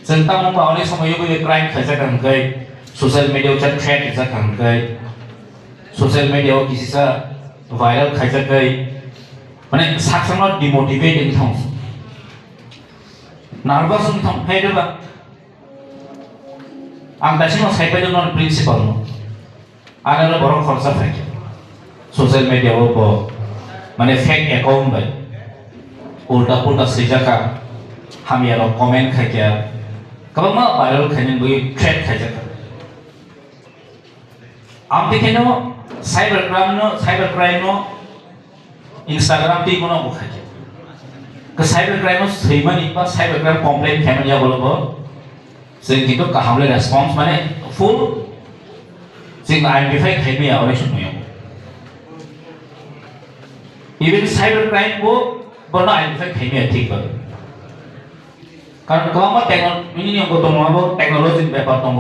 जों टाउन बावनि समाव बे crime खायजाखांखै social मिडियायाव जा ट्रेन्ड जाखांखै ससियेल मिडियायाव किसिसा भाइरल खायजाखै माने साकसामा डिमोटिवेटिंग थां नार्भास थां फायदोबा आं दासिमाव सायफायदोंमोन प्रिन्सिपाल आरो बर' खरसा फायदों ससियल मिडियायाव माने फेक एकाउन्ट बाय उल्टा पुल्टा सैजाका हामियाराव कमेन्ट खायखाया गोबां मा भाइरल खायनो बै ट्रेड खायजाका आं बेखायनो साइबर क्राइम इंस्टाग्राम ती कोनो खायखा के साइबर क्राइम सैमानि बा साइबर क्राइम कमप्लेन खायमानि आगोलबो जों किन्तु काहामले रेसपन्स माने फुल जों आइडेन्टिफाइ खायमाया अनेक समायाव इवन साइबर क्राइम को बरना आइडेंटिफाई खायमाया ठीक बा कारण गोबां टेक्नोलॉजी नियम को दंबाबो टेक्नोलॉजी व्यापार दङ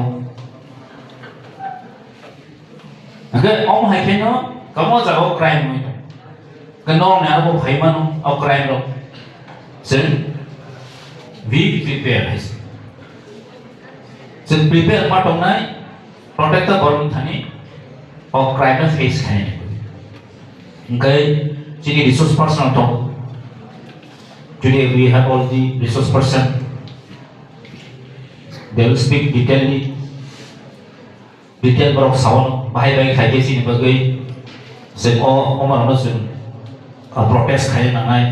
अगर ऑन हाइकेनो गोबां जागाव क्राइम होयो गनो नारबो फाइमानो अ क्राइम रो जों वी प्रिपेयर है जों प्रिपेयर मा दंनाय प्रोटेक्ट द बर्न थानि अ क्राइम फेस खायनो ओंखाय जोंनि रिसोर्स पर्सन दं today we have all the resource person they will speak detail barok sawan bahai bai khai kesi ni bagai जों अमारावनो जों प्रोटेस्ट खायनो नांनाय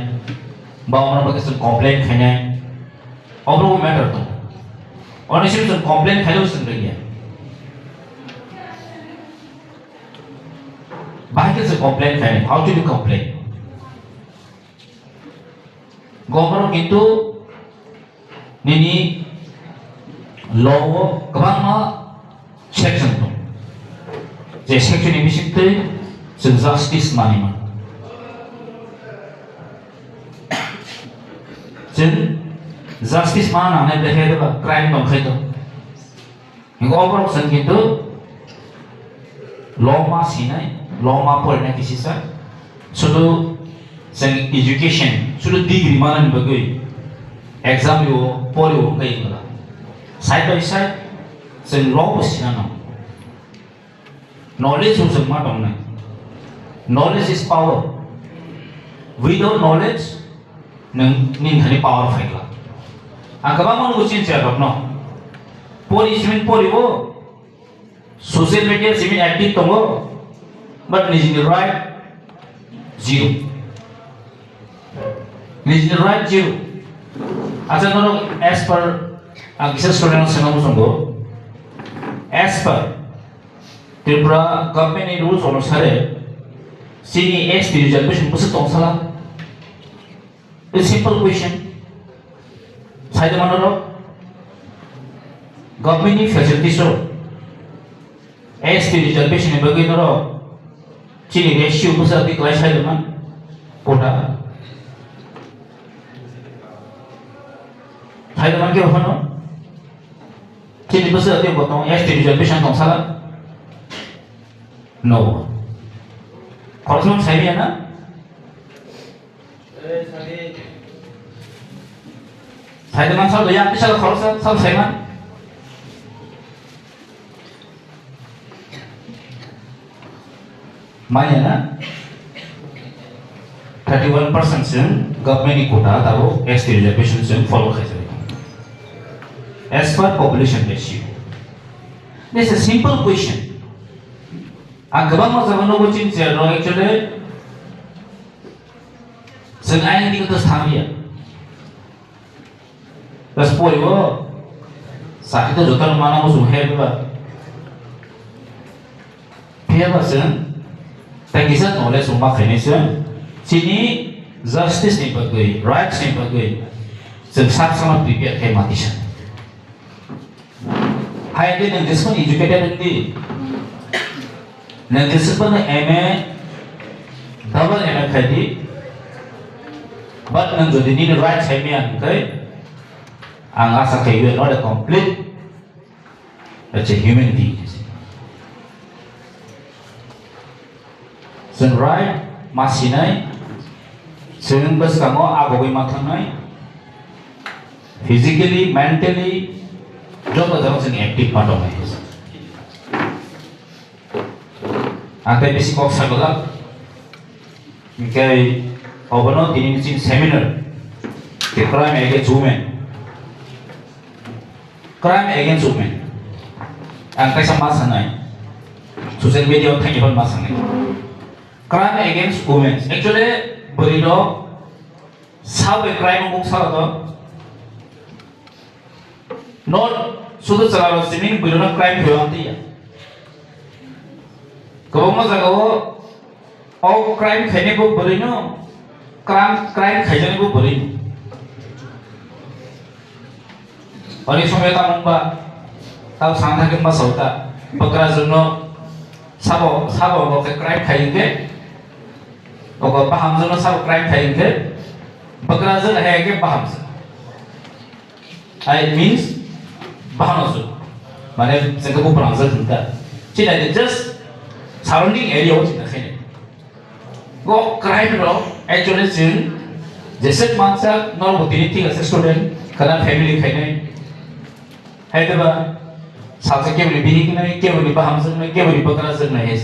बा अमाराव बागै जों कमप्लेन खायनाय अब्लाबो मेटार दं अनेसिम जों कमप्लेन खायलो जों गैया बाहायके जों कमप्लेन खायनाय how to do complain government किन्तु निनि ल'आव गोबां मा सेक्सन दं जे सेक्सननि बिसिमथै जों जास्टिस मानिमोन जों जास्टिस मानानै देखायदोंबा क्राइम दंखायदों गभर्नमेन्ट जों किन्तु ल' मा सिनाय ल' मा फरायनाय बिसिसा सुदु जों एजुकेशन सुदु डिग्री मानानै बागै एग्जाम यो पलियो गैला साइड बाय साइड जों ल' बसिनानो नॉलेज जों मा दंनाय knowledge is power without knowledge नोंनि पावर फाइला आं गोबां मानसिखौ सिनसियार दं न पलिसिमेन्ट पलिबो ससियेल मिडिया सिमिन एक्टिभ दङ बाट निजिनि राइट जिरो निजिनि राइट जिरो आच्ছা नों एज पर आं किसा स्टुडेन्ट सोंनांगौ दंगौ एज पर त्रिपुरा गभर्नमेन्टनि रुल्स अनुसारे Sini SD reservation mesti tong salah. It's simple question. Saya mana ro? Government ni facilities ro. SD reservation ni bagi ro. Sini ratio mesti ada kelas saya mana? Kota. Saya mana kira mana? Sini mesti ada potong SD reservation tong salah. No. खरसम साइबिया ना साइदमान साल या पिछला खरस साल साइमान माया ना 31% से government Kota तारो ST reservation से follow खाइसे as per population ratio this is a simple question आं गोबां मानसिफोरनो कोचिं सेयार दं एक्चुअली जों आइनि गोदोस थांलिया बस पयबो साखिथ' जथार मानांगौ जों हेबा हेबासो ताकिसा नलेज मा खायनोसो सिनि जस्टिस नि बागै राइट्स नि बागै जों साकसामा प्रिपेयर खाय मातिसा हायदे नों दिसखौ एजुकेटेड दि नों दिसखौनो एमए डबल एमए खायदि बाट नों जुदि नि राइट्स खायमे आंखै आं आसा खायो not a complete it's a human being जों राइट मासिनाय जों बसकाङाव आगबै माथांनाय physically mentally job adalah sing active part of it. Ante basic of sagola, kai obono dini sing seminar, ke crime against women, angkai sama sanai, social media orang yang masang ni, crime against women, actually berido, sahaja crime mungkin salah tu. Not sudah selalu sini berlaku crime berlanti ya. Kalau masa kau, crime kayaknya kau berino, crime kayaknya kau berino. Orang semua tahu tahu sangat kita masuk tak, bekerja jono, sabo kau crime kayaknya, kau paham jono sabo crime kayaknya, bekerja jono kayaknya paham. It means paham maksud, mana sengkau perangsa kita, cina just surrounding area itu cina kene. Kau crime lo, actually cina, jasa masa normal bukti as a student, kerana family kene, hai tu bah, sahaja kau boleh bini kene, kau boleh paham sebenarnya, kau boleh bekerja sebenarnya.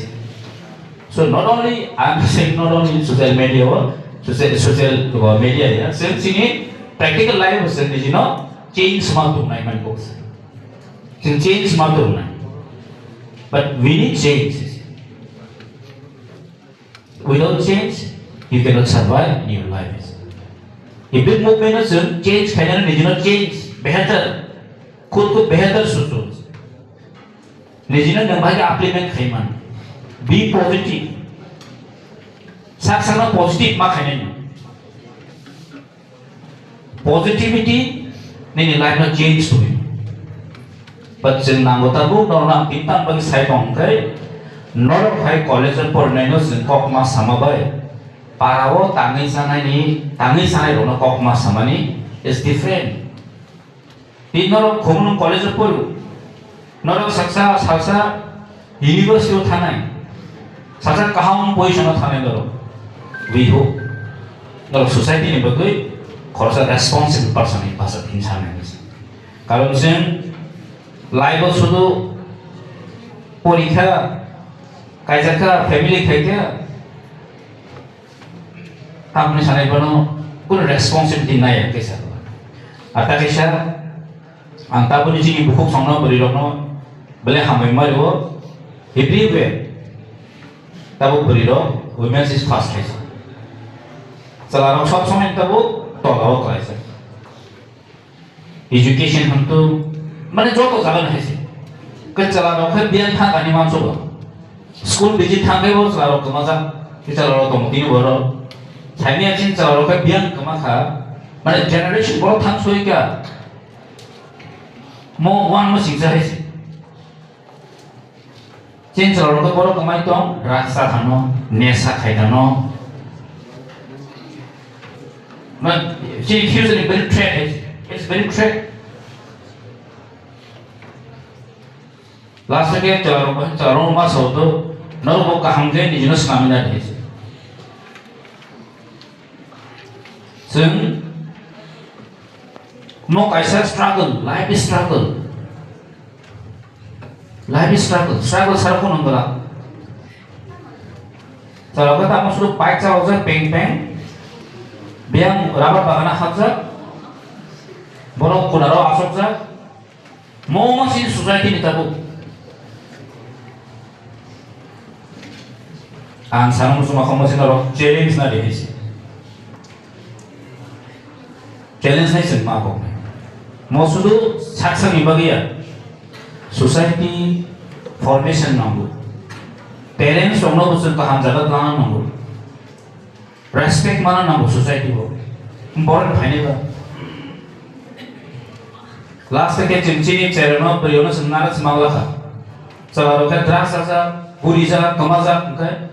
So not only I'm saying not only social media, social media ya, sini practical life sini cina change semua tu naik mana bos. Change matter na, but we need change. Without change, you cannot survive in your life. If big movement is change, kaya na nijino change, better, खुद को बेहतर सोचो. निजिनो number के applicant खाइमान, be positive. साक्षाना positive मा खाइने. Positivity ni life na change tu. Bacaan anggota bu, orang kita bagi saya tongkai, norok hai college per nino kok mas sama bay, parawo tangi sana rona kok mas sama ni is different. Di norok komun college per, norok saksa university thanai, saksa kaham position thanai norok, we hope norok society ni bagai, korsa responsible person ni pasal insan ni. Kalau misalnya live सुधु परीक्षा कायजाका family खाइका आपने सारे बनो कुल responsibility नहीं है कैसा आता कैसा अंता पुनी जी की बुक संगना बरी रखनो बले हमें मर वो एवरीवेयर तब वो बरी रो वुमेन्स इज फास्ट कैसा चला रहा सब समय तब वो तोलाव कैसा एजुकेशन हम तो mana jodoh jalan hesi, kecelakaan kan biar thang kani masuk lo, school visit thang ke bos lalu kemana, kecelakaan kemudian baru, saya ni aja kecelakaan kan biar kemana, mana generation baru thang suai kya, mau wan mau singsa hesi, kecelakaan kan baru kemana itu rasa thano, nesa khaidano, mana jadi future ni very trap hesi, it's very trap. Last ke calon mas auto norbo kaham ke ni jenis namanya deh. Sen mau kaisa struggle, life is struggle, struggle sarapun angkala. Kalau kita masuk baik sahaja peng, biang rapat bagana haja, borok kunaro asok ja, mau masih society ni tabu. Ansang semua kamu sih naro challenge na deh sih, challenge nih semua aku. Mau sudah saksa nih bagi ya, society formation nanggu, parents orang itu kaham jaga mana nanggu, respect mana nanggu society bo, important fine ba. Last ke cincin cerita beriona sebenarnya semanglah ka, selalu kan drugs saja, purisa, kemaza, kan?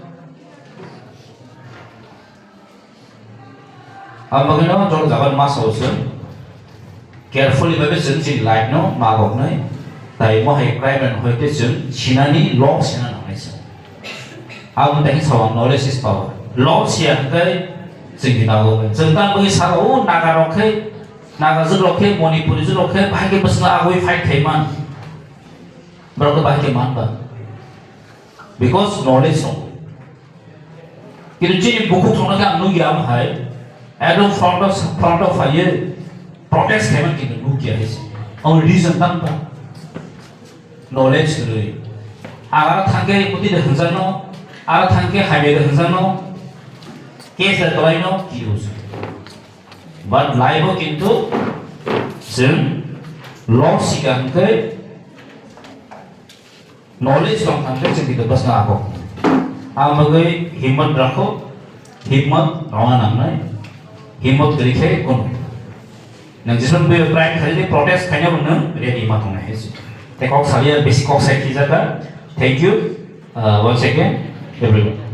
अब बगैर जो जगह मास होते हैं, carefully बबे जिन light no Magog नहीं, ताई मोहे क्राइम होते जिन चिनानी लॉ चिना नहीं से, अब उन तक सवाल knowledge is power, law chia के जिन की नागोग है, जिन तान बगैर सारा वो नागारों के नागाजों रखे मणिपुरीजों रखे बाहाय के बसना आगुई फाइट थे मान बराबर बाहाय के मान बा because knowledge no किन्तु जिन बुकु थोड़ा क्या नु गिराम है एकदम front of आये protest हेमन किन्तु नु किया है और reason तंग बा knowledge करें आगार थांगे पुती दहंजानो आगार थांगे हाईवे दहंजानो केस दलाइनो कियोस but life किन्तु जों law सिगां के knowledge dong थांगे जों किन्तु बस ना आगो आमगे हिम्मत रखो हिम्मत नवा नामनाय हिम्मत करिखे कोन नों जिसम बे प्राइम खाली प्रोटेस्ट खायनो नों रेडी मा दंना हेसि ते कक सालिया बेसिक कक साइड जागा thank you once again everyone